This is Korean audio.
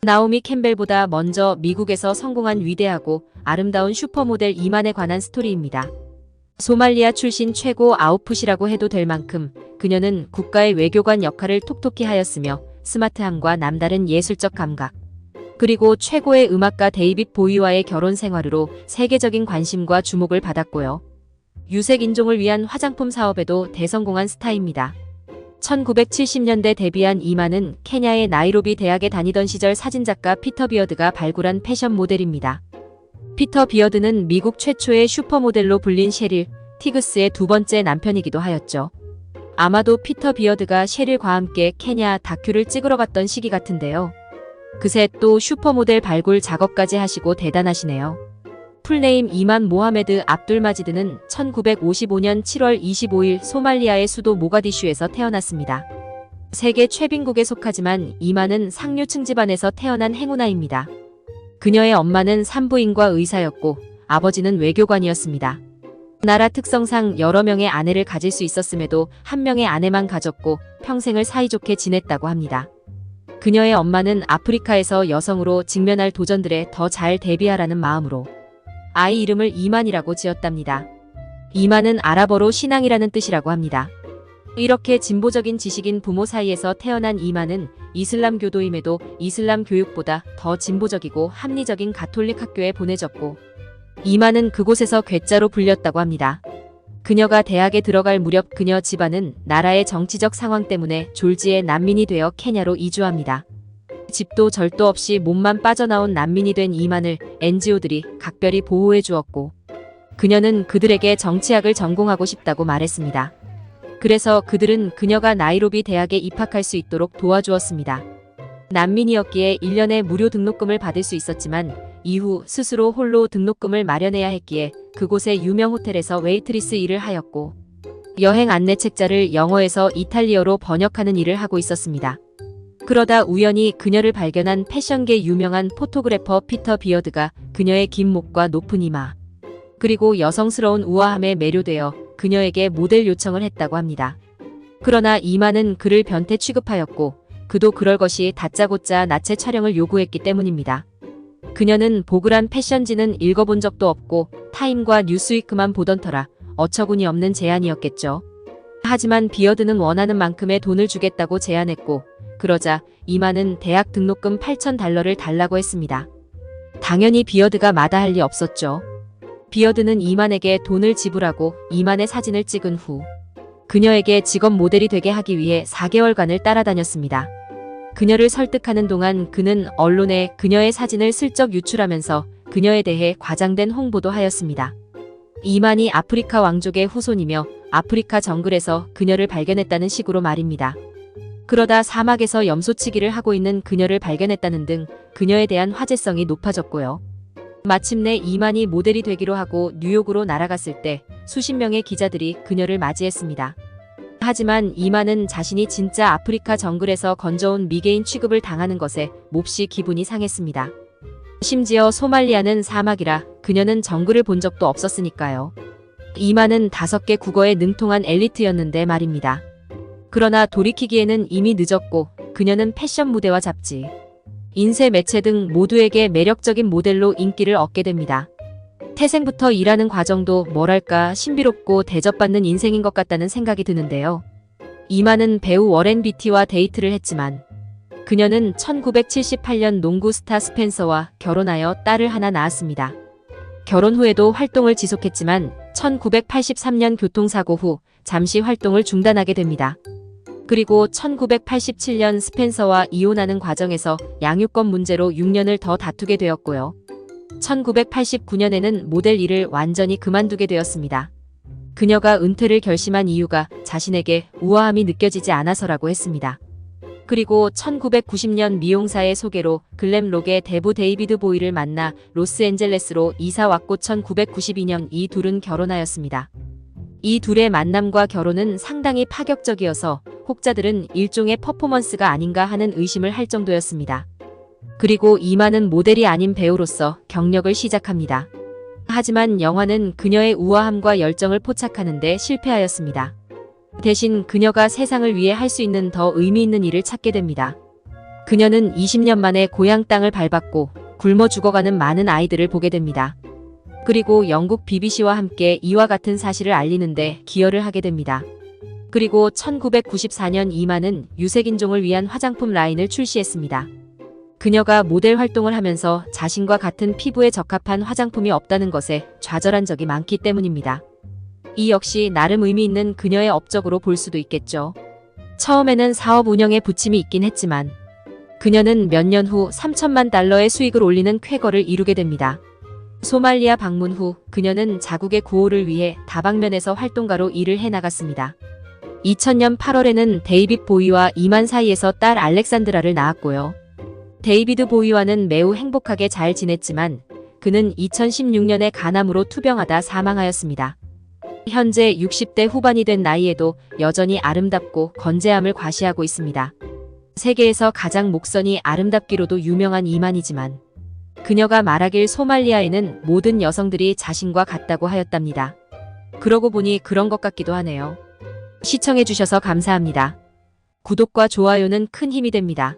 나오미 캠벨보다 먼저 미국에서 성공한 위대하고 아름다운 슈퍼모델 이만에 관한 스토리입니다. 소말리아 출신 최고 아웃풋이라고 해도 될 만큼 그녀는 국가의 외교관 역할을 톡톡히 하였으며 스마트함과 남다른 예술적 감각, 그리고 최고의 음악가 데이빗 보위와의 결혼 생활으로 세계적인 관심과 주목을 받았고요. 유색 인종을 위한 화장품 사업에도 대성공한 스타입니다. 1970년대 데뷔한 이만은 케냐의 나이로비 대학에 다니던 시절 사진작가 피터 비어드가 발굴한 패션 모델입니다. 피터 비어드는 미국 최초의 슈퍼모델로 불린 셰릴 티그스의 두 번째 남편이기도 하였죠. 아마도 피터 비어드가 셰릴과 함께 케냐 다큐를 찍으러 갔던 시기 같은데요. 그새 또 슈퍼모델 발굴 작업까지 하시고 대단하시네요. 풀네임 이만 모하메드 압둘마지드는 1955년 7월 25일 소말리아의 수도 모가디슈에서 태어났습니다. 세계 최빈국에 속하지만 이만은 상류층 집안에서 태어난 행운아입니다. 그녀의 엄마는 산부인과 의사였고 아버지는 외교관이었습니다. 나라 특성상 여러 명의 아내를 가질 수 있었음에도 한 명의 아내만 가졌고 평생을 사이좋게 지냈다고 합니다. 그녀의 엄마는 아프리카에서 여성으로 직면할 도전들에 더 잘 대비하라는 마음으로 아이 이름을 이만이라고 지었답니다. 이만은 아랍어로 신앙이라는 뜻이라고 합니다. 이렇게 진보적인 지식인 부모 사이에서 태어난 이만은 이슬람교도임에도 이슬람 교육보다 더 진보적이고 합리적인 가톨릭 학교에 보내졌고 이만은 그곳에서 괴짜로 불렸다고 합니다. 그녀가 대학에 들어갈 무렵 그녀 집안은 나라의 정치적 상황 때문에 졸지에 난민이 되어 케냐로 이주합니다. 집도 절도 없이 몸만 빠져나온 난민이 된 이만을 NGO들이 각별히 보호해 주었고 그녀는 그들에게 정치학을 전공하고 싶다고 말했습니다. 그래서 그들은 그녀가 나이로비 대학에 입학할 수 있도록 도와주었습니다. 난민이었기에 1년의 무료 등록금을 받을 수 있었지만 이후 스스로 홀로 등록금을 마련해야 했기에 그곳의 유명 호텔에서 웨이트리스 일을 하였고 여행 안내 책자를 영어에서 이탈리어로 번역하는 일을 하고 있었습니다. 그러다 우연히 그녀를 발견한 패션계 유명한 포토그래퍼 피터 비어드가 그녀의 긴 목과 높은 이마, 그리고 여성스러운 우아함에 매료되어 그녀에게 모델 요청을 했다고 합니다. 그러나 이만은 그를 변태 취급하였고 그도 그럴 것이 다짜고짜 나체 촬영을 요구했기 때문입니다. 그녀는 보그란 패션지는 읽어본 적도 없고 타임과 뉴스위크만 보던 터라 어처구니 없는 제안이었겠죠. 하지만 비어드는 원하는 만큼의 돈을 주겠다고 제안했고 그러자 이만은 대학 등록금 $8,000를 달라고 했습니다. 당연히 비어드가 마다할 리 없었죠. 비어드는 이만에게 돈을 지불하고 이만의 사진을 찍은 후 그녀에게 직업 모델이 되게 하기 위해 4개월간을 따라다녔습니다. 그녀를 설득하는 동안 그는 언론에 그녀의 사진을 슬쩍 유출하면서 그녀에 대해 과장된 홍보도 하였습니다. 이만이 아프리카 왕족의 후손이며 아프리카 정글에서 그녀를 발견했다는 식으로 말입니다. 그러다 사막에서 염소치기를 하고 있는 그녀를 발견했다는 등 그녀에 대한 화제성이 높아졌고요. 마침내 이만이 모델이 되기로 하고 뉴욕으로 날아갔을 때 수십 명의 기자들이 그녀를 맞이했습니다. 하지만 이만은 자신이 진짜 아프리카 정글에서 건져온 미개인 취급을 당하는 것에 몹시 기분이 상했습니다. 심지어 소말리아는 사막이라 그녀는 정글을 본 적도 없었으니까요. 이만은 5개 국어에 능통한 엘리트였는데 말입니다. 그러나 돌이키기에는 이미 늦었고 그녀는 패션 무대와 잡지, 인쇄 매체 등 모두에게 매력적인 모델로 인기를 얻게 됩니다. 태생부터 일하는 과정도 뭐랄까 신비롭고 대접받는 인생인 것 같다는 생각이 드는데요. 이만은 배우 워렌 비티와 데이트를 했지만 그녀는 1978년 농구 스타 스펜서와 결혼하여 딸을 하나 낳았습니다. 결혼 후에도 활동을 지속했지만 1983년 교통사고 후 잠시 활동을 중단하게 됩니다. 그리고 1987년 스펜서와 이혼하는 과정에서 양육권 문제로 6년을 더 다투게 되었고요. 1989년에는 모델 일을 완전히 그만두게 되었습니다. 그녀가 은퇴를 결심한 이유가 자신에게 우아함이 느껴지지 않아서라고 했습니다. 그리고 1990년 미용사의 소개로 글램록의 대부 데이비드 보이를 만나 로스앤젤레스로 이사 왔고 1992년 이 둘은 결혼하였습니다. 이 둘의 만남과 결혼은 상당히 파격적이어서 혹자들은 일종의 퍼포먼스가 아닌가 하는 의심을 할 정도였습니다. 그리고 이만은 모델이 아닌 배우로서 경력을 시작합니다. 하지만 영화는 그녀의 우아함과 열정을 포착하는 데 실패하였습니다. 대신 그녀가 세상을 위해 할 수 있는 더 의미 있는 일을 찾게 됩니다. 그녀는 20년 만에 고향 땅을 밟았고 굶어 죽어가는 많은 아이들을 보게 됩니다. 그리고 영국 BBC와 함께 이와 같은 사실을 알리는데 기여를 하게 됩니다. 그리고 1994년 이만은 유색인종을 위한 화장품 라인을 출시했습니다. 그녀가 모델 활동을 하면서 자신과 같은 피부에 적합한 화장품이 없다는 것에 좌절한 적이 많기 때문입니다. 이 역시 나름 의미 있는 그녀의 업적으로 볼 수도 있겠죠. 처음에는 사업 운영에 부침이 있긴 했지만 그녀는 몇 년 후 3천만 달러의 수익을 올리는 쾌거를 이루게 됩니다. 소말리아 방문 후 그녀는 자국의 구호를 위해 다방면에서 활동가로 일을 해나갔습니다. 2000년 8월에는 데이빗 보위와 이만 사이에서 딸 알렉산드라를 낳았고요. 데이비드 보위와는 매우 행복하게 잘 지냈지만 그는 2016년에 간암으로 투병하다 사망하였습니다. 현재 60대 후반이 된 나이에도 여전히 아름답고 건재함을 과시하고 있습니다. 세계에서 가장 목선이 아름답기로도 유명한 이만이지만 그녀가 말하길 소말리아에는 모든 여성들이 자신과 같다고 하였답니다. 그러고 보니 그런 것 같기도 하네요. 시청해주셔서 감사합니다. 구독과 좋아요는 큰 힘이 됩니다.